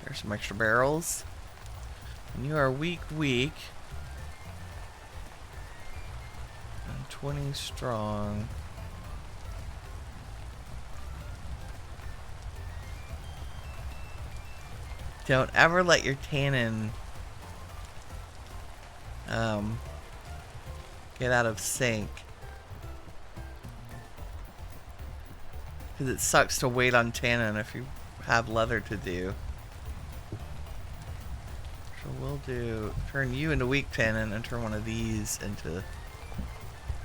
There's some extra barrels. And you are weak. And 20 strong. Don't ever let your tannin get out of sync. Because it sucks to wait on tannin if you have leather to do. So we'll turn you into weak tannin and turn one of these into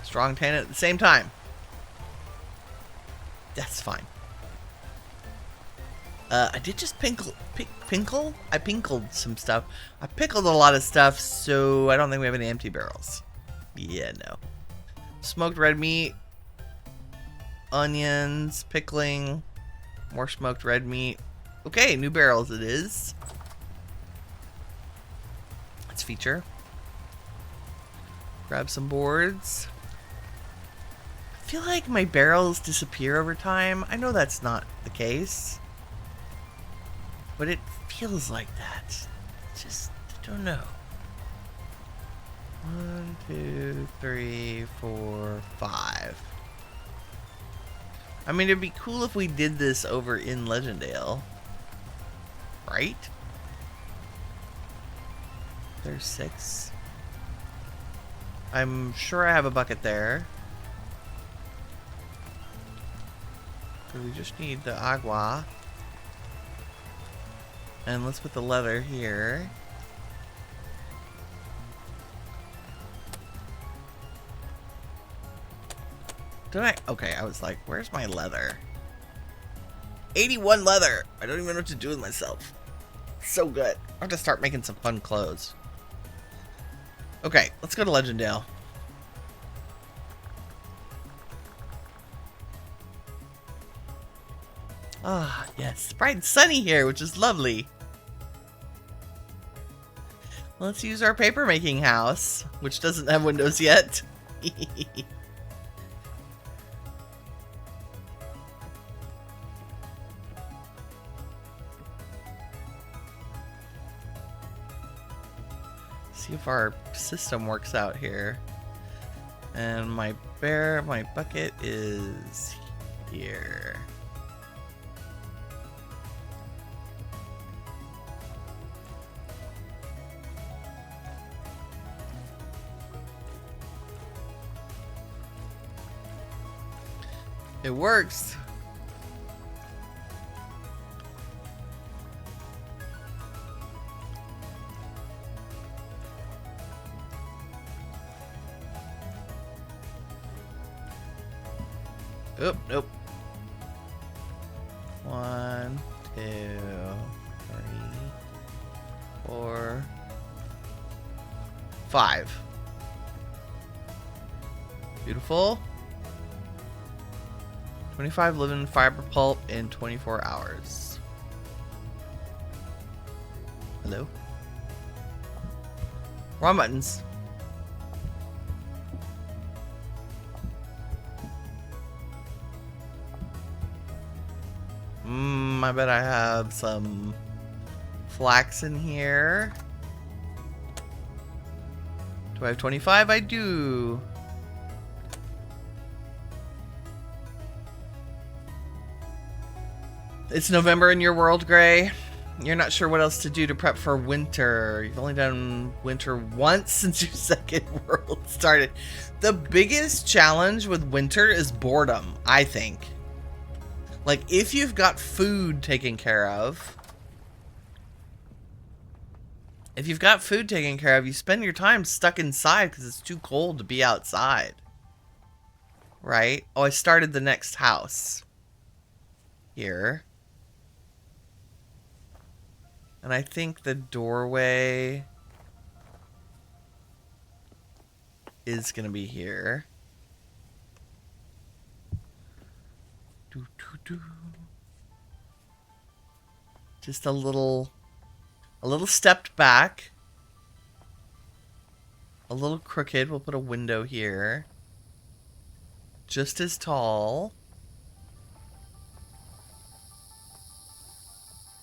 strong tannin at the same time. That's fine. I did just pinkle? I pinkled some stuff. I pickled a lot of stuff, so I don't think we have any empty barrels. Yeah, no. Smoked red meat. Onions. Pickling. More smoked red meat. Okay, new barrels it is. Let's feature. Grab some boards. I feel like my barrels disappear over time. I know that's not the case. But it feels like that. Just, I don't know. 1, 2, 3, 4, 5. I mean, it'd be cool if we did this over in Legendale. Right? There's 6. I'm sure I have a bucket there. We just need the agua. And let's put the leather here. Did I? Okay, I was like, where's my leather? 81 leather! I don't even know what to do with myself. So good. I have to start making some fun clothes. Okay, let's go to Legendale. Ah, yes. Bright and sunny here, which is lovely. Let's use our paper making house, which doesn't have windows yet. See if our system works out here. And my bucket is here. It works. Oop, nope. 1, 2, 3, 4, 5. Beautiful. 25 living fiber pulp in 24 hours. Hello? Wrong buttons. I bet I have some flax in here. Do I have 25? I do. It's November in your world, Gray. You're not sure what else to do to prep for winter. You've only done winter once since your second world started. The biggest challenge with winter is boredom, I think. Like, if you've got food taken care of, you spend your time stuck inside because it's too cold to be outside. Right? Oh, I started the next house here. And I think the doorway is going to be here. Just a little stepped back. A little crooked. We'll put a window here. Just as tall.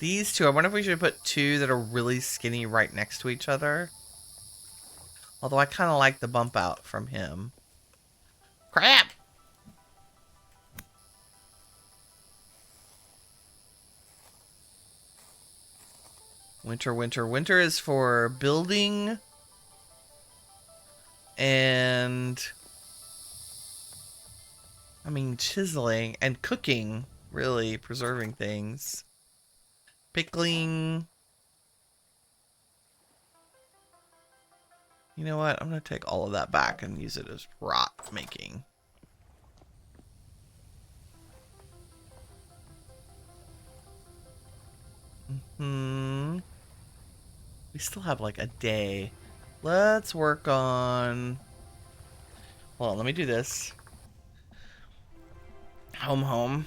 These two, I wonder if we should put two that are really skinny right next to each other. Although I kind of like the bump out from him. Crap! Winter, winter, winter is for building and... I mean, chiseling and cooking, really, preserving things. Pickling. You know what? I'm going to take all of that back and use it as rot making. We still have like a day. Let's work on... Hold on, let me do this. Home, home.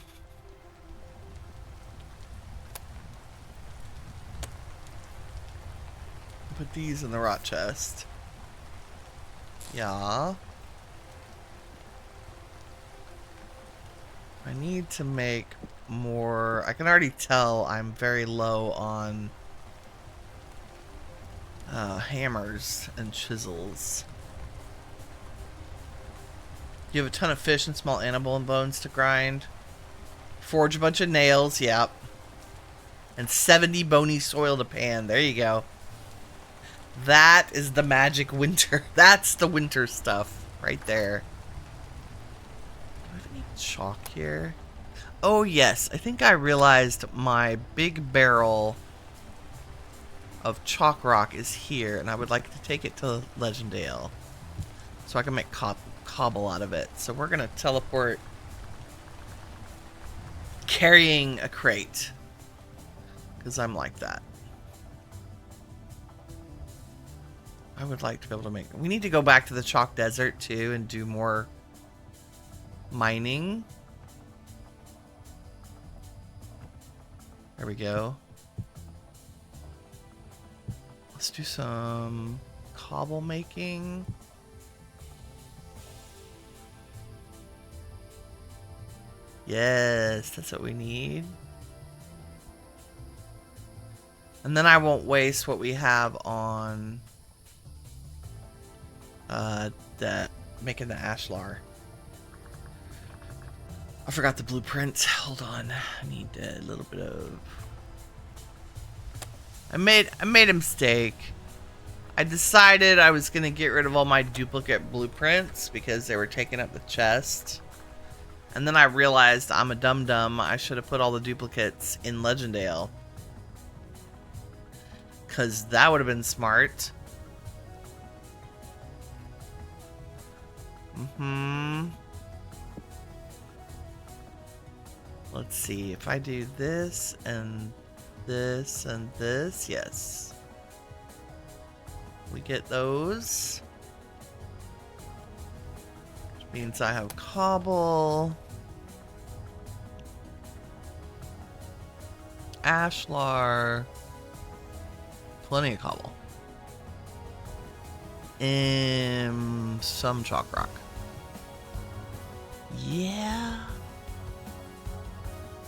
Put these in the rot chest. Yeah. I need to make more... I can already tell I'm very low on hammers and chisels. You have a ton of fish and small animal and bones to grind. Forge a bunch of nails, yep. And 70 bony soil to pan. There you go. That is the magic winter. That's the winter stuff right there. Do I have any chalk here? Oh yes, I think I realized my big barrel of chalk rock is here, and I would like to take it to Legendale so I can make cobble out of it. So we're gonna teleport carrying a crate because I'm like that. I would like to be able to make... We need to go back to the chalk desert too and do more mining. There we go. Let's do some cobble making. Yes, that's what we need. And then I won't waste what we have on making the ashlar. I forgot the blueprint. Hold on. I need a little bit of... I made a mistake. I decided I was gonna get rid of all my duplicate blueprints because they were taking up the chest. And then I realized I'm a dum-dum. I should have put all the duplicates in Legendale. Because that would have been smart. Let's see. If I do this and this and this, yes. We get those. Which means I have cobble. Ashlar. Plenty of cobble. And some chalk rock. Yeah.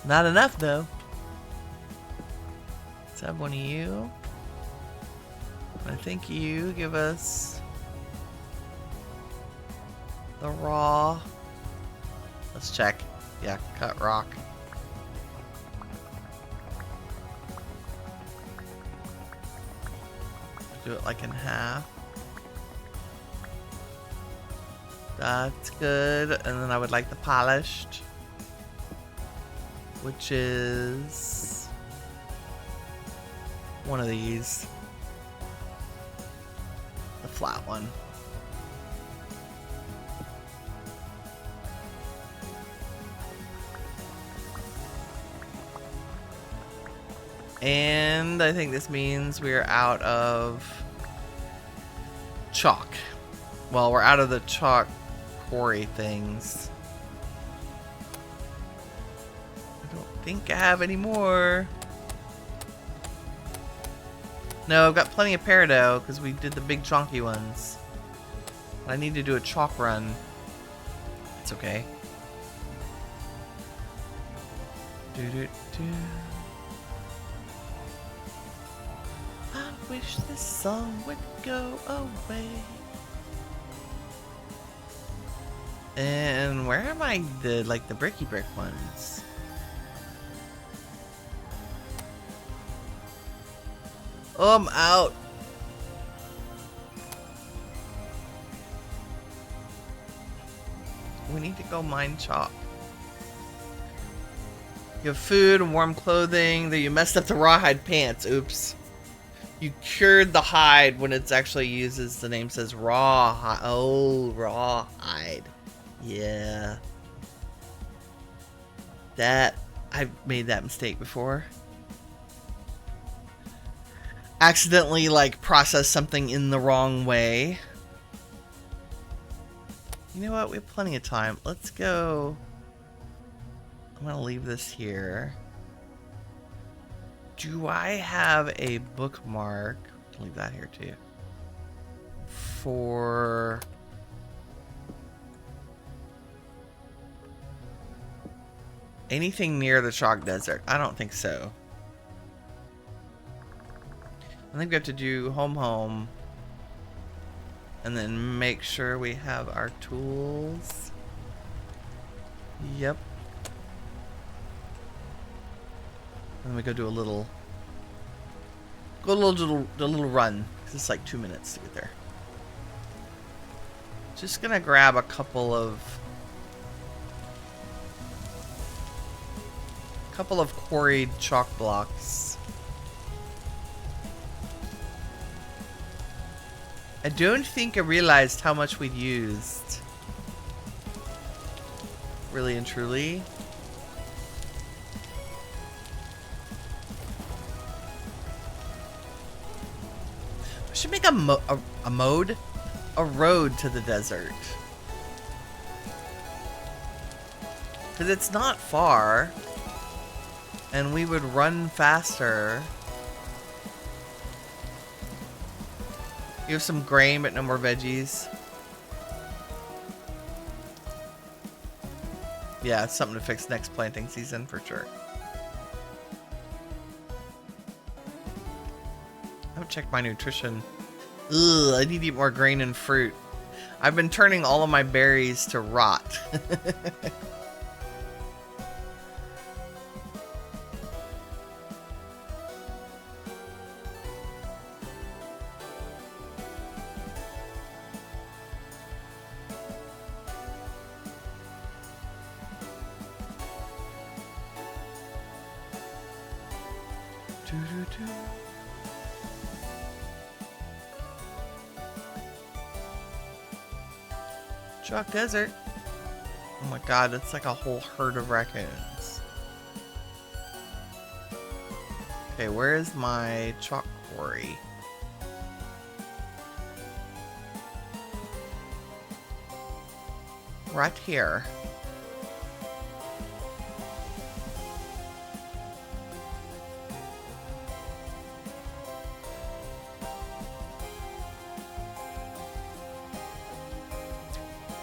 Not enough though. Let's have one of you. I think you give us the raw. Let's check. Yeah, cut rock. Do it like in half. That's good. And then I would like the polished, which is one of these. The flat one. And I think this means we're out of chalk. Well, we're out of the chalk quarry things. I don't think I have any more. No, I've got plenty of peridot because we did the big chunky ones. But I need to do a chalk run. It's okay. wish this song would go away. And where am I? The bricky brick ones. Oh, I'm out. We need to go mine chalk. You have food and warm clothing. Though you messed up the rawhide pants. Oops. You cured the hide when it's actually used as the name says rawhide. Oh, rawhide. Yeah. I've made that mistake before. Accidentally, process something in the wrong way. You know what? We have plenty of time. Let's go. I'm going to leave this here. Do I have a bookmark? I'll leave that here too. For anything near the chalk desert? I don't think so. I think we have to do home. And then make sure we have our tools. Yep. And then we go do a little run. 'Cause it's like 2 minutes to get there. Just gonna grab a couple of quarried chalk blocks. I don't think I realized how much we'd used. Really and truly. I should make a road to the desert. Because it's not far. And we would run faster. You have some grain, but no more veggies. Yeah, it's something to fix next planting season for sure. I haven't checked my nutrition. Ugh, I need to eat more grain and fruit. I've been turning all of my berries to rot. Chalk Desert. Oh my god, it's like a whole herd of raccoons. Okay, where is my chalk quarry? Right here.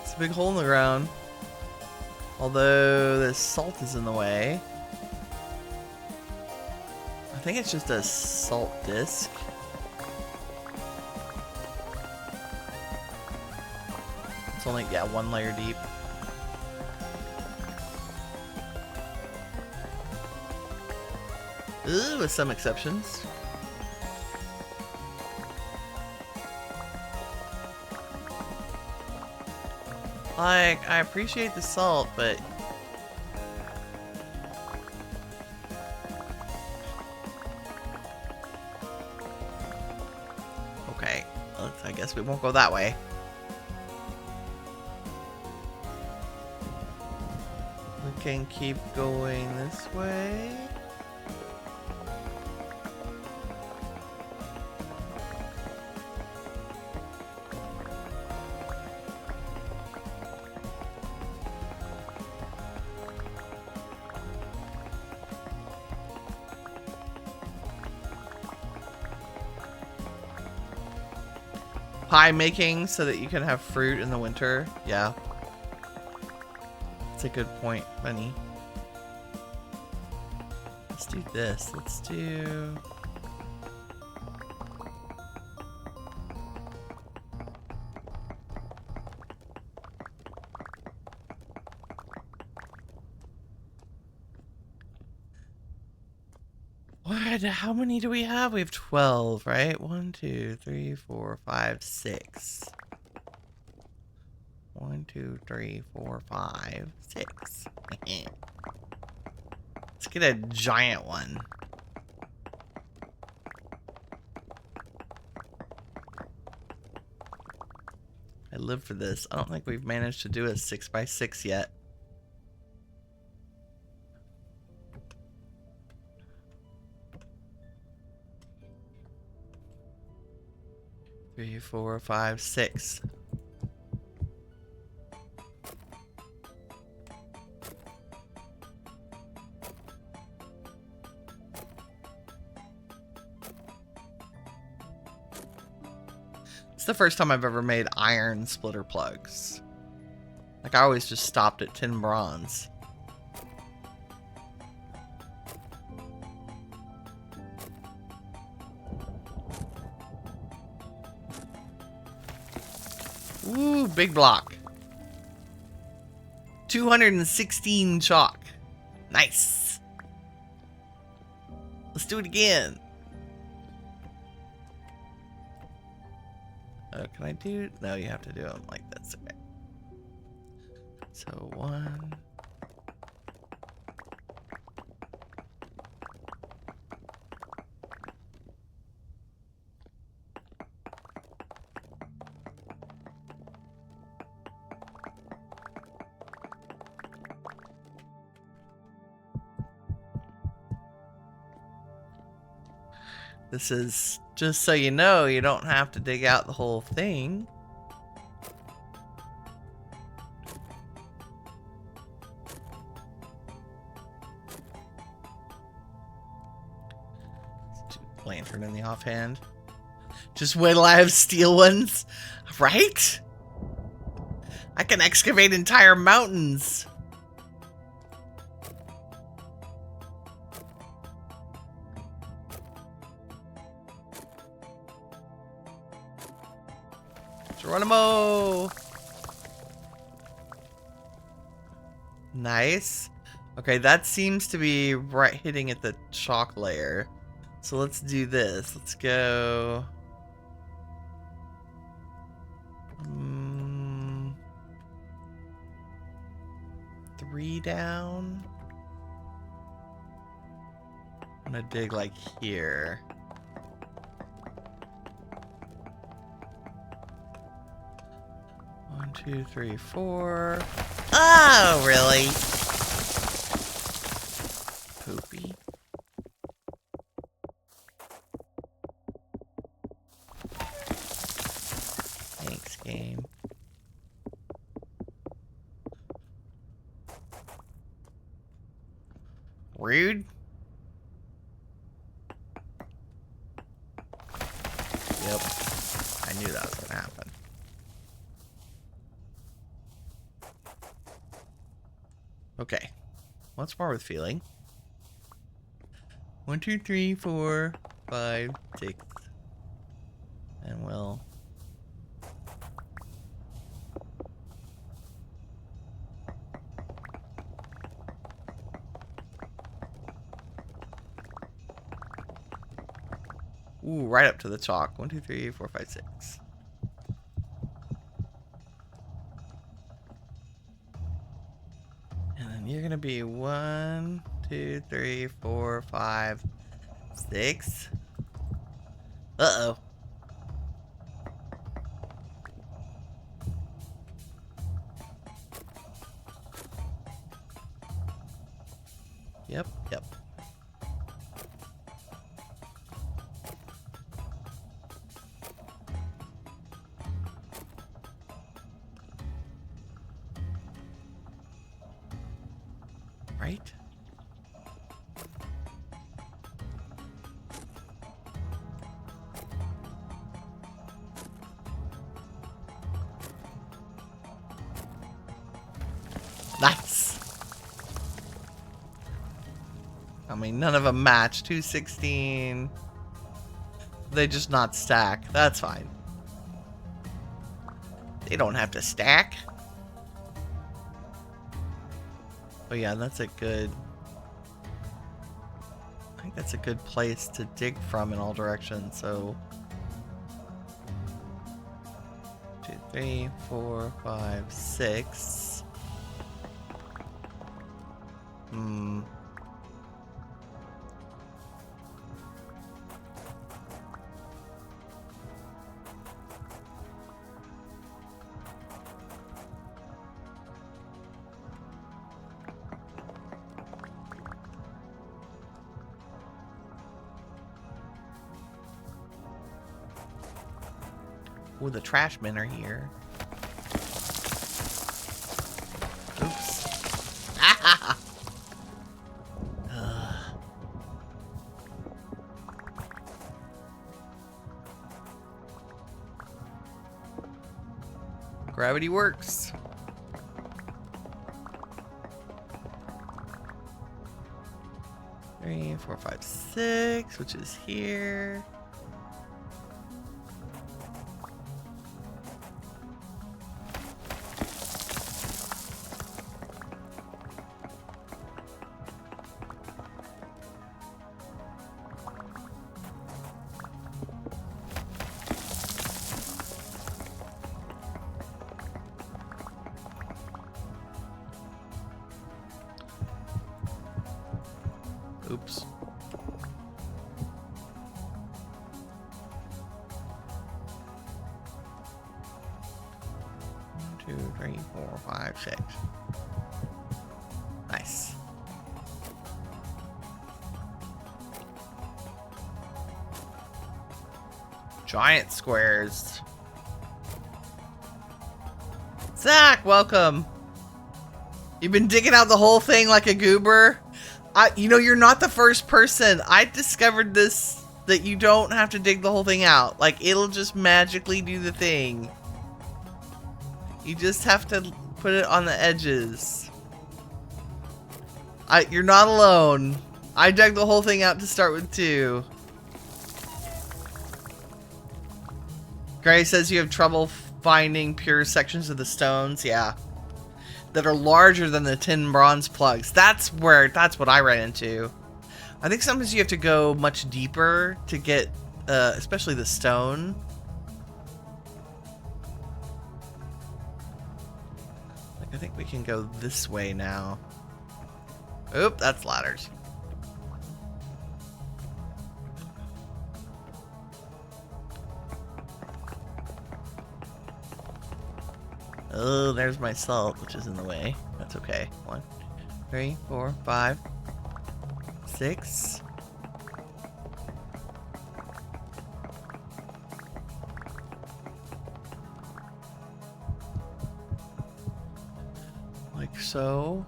It's a big hole in the ground. Although the salt is in the way. I think it's just a salt disc. It's only, yeah, 1 layer deep. Ooh, with some exceptions. Like, I appreciate the salt, but... Okay, I guess we won't go that way. We can keep going this way. Pie making so that you can have fruit in the winter. Yeah. That's a good point, Bunny. Let's do this. Let's do... God, how many do we have? We have 12, right? 1, 2, 3, 4, 5, 6. 1, 2, 3, 4, 5, 6. Let's get a giant one. I live for this. I don't think we've managed to do a 6x6 yet. Three, 4, 5, 6. It's the first time I've ever made iron splitter plugs. Like, I always just stopped at tin bronze. Ooh, big block. 216 chalk. Nice. Let's do it again. Oh, can I do? No, you have to do them like this. Okay. So 1. This is just so you know, you don't have to dig out the whole thing. Lantern in the offhand. Just wait till I have steel ones. Right? I can excavate entire mountains. Geronimo! Nice. Okay, that seems to be right hitting at the chalk layer. So let's do this. Let's go... 3 down. I'm gonna dig like here. One, 2, 3, 4. Oh, really? Poopy. Thanks, game. Rude. Yep. I knew that was gonna happen. Okay. What's more with feeling? 1, 2, 3, 4, 5, 6. And we'll... Ooh, right up to the chalk. 1, 2, 3, 4, 5, 6. And then you're gonna be 1, 2, 3, 4, 5, 6. Uh-oh. Yep, yep. Right? Nice. I mean, none of them match. 216. They just not stack. That's fine. They don't have to stack. Oh yeah, that's a good... I think that's a good place to dig from in all directions, so 2, 3, 4, 5, 6. Oh, the trash men are here. Oops. Gravity works. Three, 4, 5, 6, which is here. Oops. 1, 2, 3, 4, 5, 6. Nice. Giant squares. Zach, welcome. You've been digging out the whole thing like a goober? You know, you're not the first person. I discovered this, that you don't have to dig the whole thing out. Like, it'll just magically do the thing. You just have to put it on the edges. You're not alone. I dug the whole thing out to start with too. Gray says you have trouble finding pure sections of the stones. Yeah. That are larger than the tin bronze plugs. That's what I ran into. I think sometimes you have to go much deeper to get, especially the stone. Like, I think we can go this way now. Oop, that's ladders. Oh, there's my salt, which is in the way. That's okay. 1, 3, 4, 5, 6. Like so.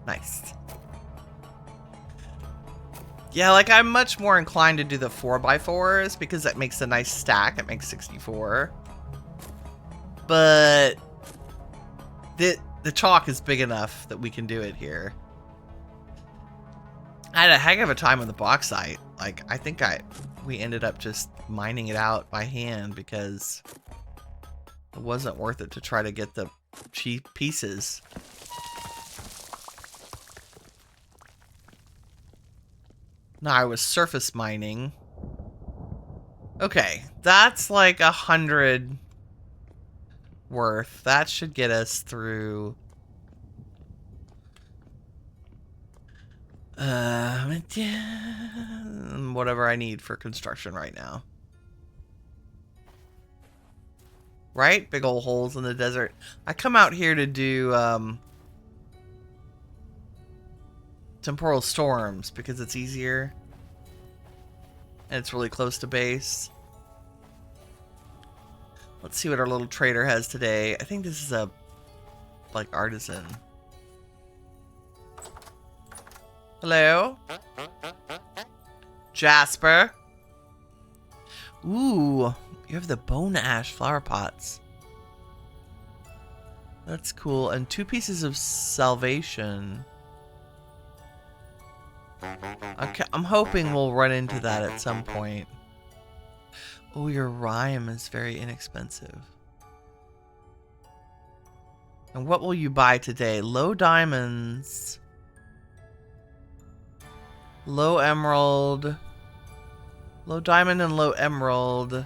Nice. Yeah, like I'm much more inclined to do the 4x4s because that makes a nice stack. It makes 64. But the chalk is big enough that we can do it here. I had a heck of a time with the bauxite. Like, I think we ended up just mining it out by hand because it wasn't worth it to try to get the cheap pieces. No, I was surface mining. Okay, that's like 100 worth. That should get us through. Whatever I need for construction right now. Right? Big old holes in the desert. I come out here to do temporal storms because it's easier and it's really close to base. Let's see what our little trader has today. I think this is a like artisan. Hello? Jasper? Ooh, you have the bone ash flower pots. That's cool. And 2 pieces of salvation. Okay, I'm hoping we'll run into that at some point. Oh, your rhyme is very inexpensive. And what will you buy today? Low diamonds. Low emerald. Low diamond and low emerald.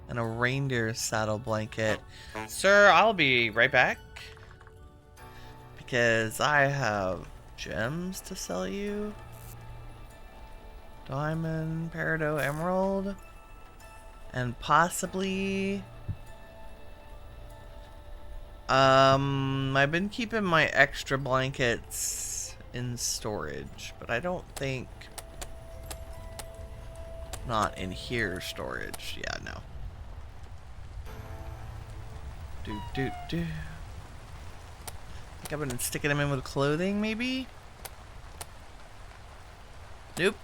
And a reindeer saddle blanket. Sir, I'll be right back. Because I have gems to sell you. Diamond, peridot, emerald. And possibly... I've been keeping my extra blankets in storage, but I don't think... Not in here storage. Yeah, no. I think I've been sticking them in with clothing, maybe? Nope.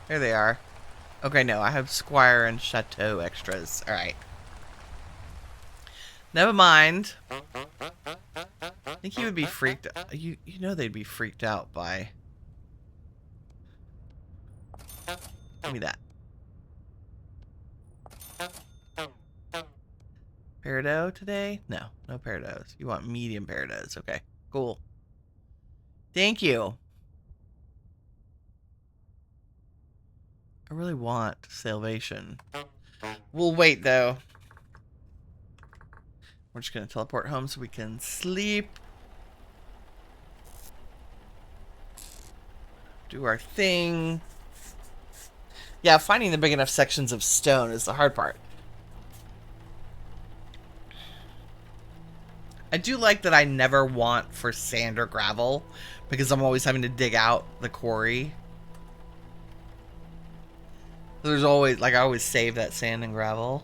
There they are. Okay, no, I have Squire and Chateau extras. Alright. Never mind. I think he would be freaked out. You know they'd be freaked out by... Give me that. Peridot today? No, no peridots. You want medium peridots. Okay, cool. Thank you. I really want salvation. We'll wait, though. We're just going to teleport home so we can sleep. Do our thing. Yeah, finding the big enough sections of stone is the hard part. I do like that I never want for sand or gravel because I'm always having to dig out the quarry. There's always, like, I always save that sand and gravel.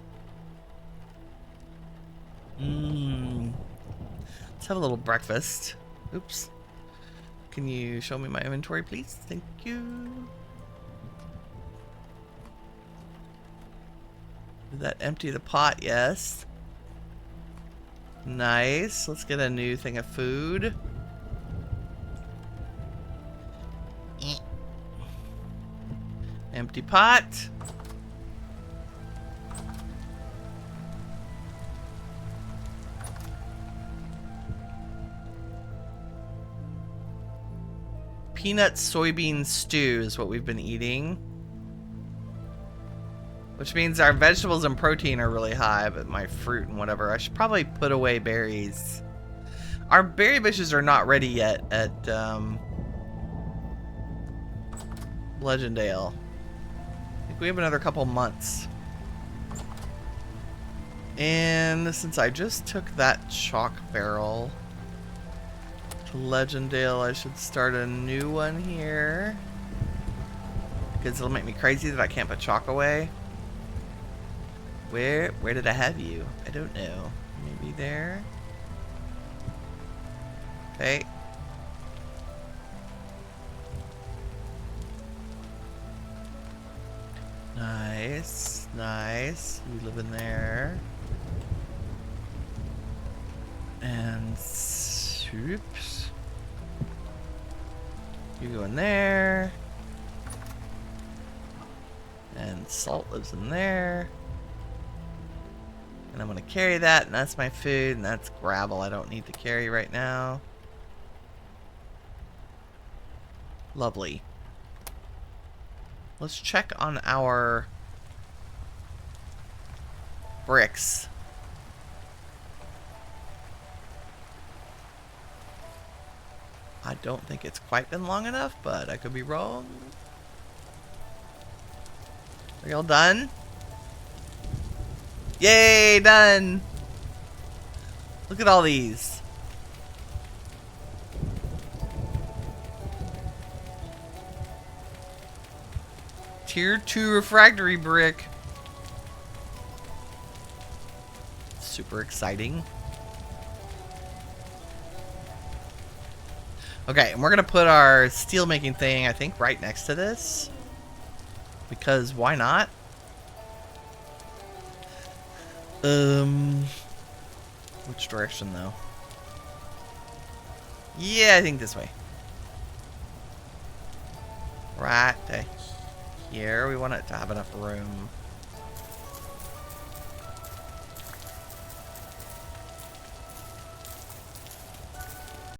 Let's have a little breakfast. Oops. Can you show me my inventory, please? Thank you. Did that empty the pot? Yes. Nice. Let's get a new thing of food. Empty pot. Peanut soybean stew is what we've been eating. Which means our vegetables and protein are really high, but my fruit and whatever. I should probably put away berries. Our berry bushes are not ready yet at Legendale. I think we have another couple months. And since I just took that chalk barrel to Legendale, I should start a new one here. Because it'll make me crazy that I can't put chalk away. Where did I have you? I don't know. Maybe there? Okay. Nice. Nice. You live in there. And oops. You go in there. And Salt lives in there. And I'm going to carry that, and that's my food, and that's gravel I don't need to carry right now. Lovely. Let's check on our bricks. I don't think it's quite been long enough, but I could be wrong. Are y'all done? Yay, done! Look at all these. Tier 2 refractory brick. Super exciting. Okay, and we're gonna put our steel making thing, I think, right next to this. Because why not? Which direction though? Yeah, I think this way. Right here, we want it to have enough room.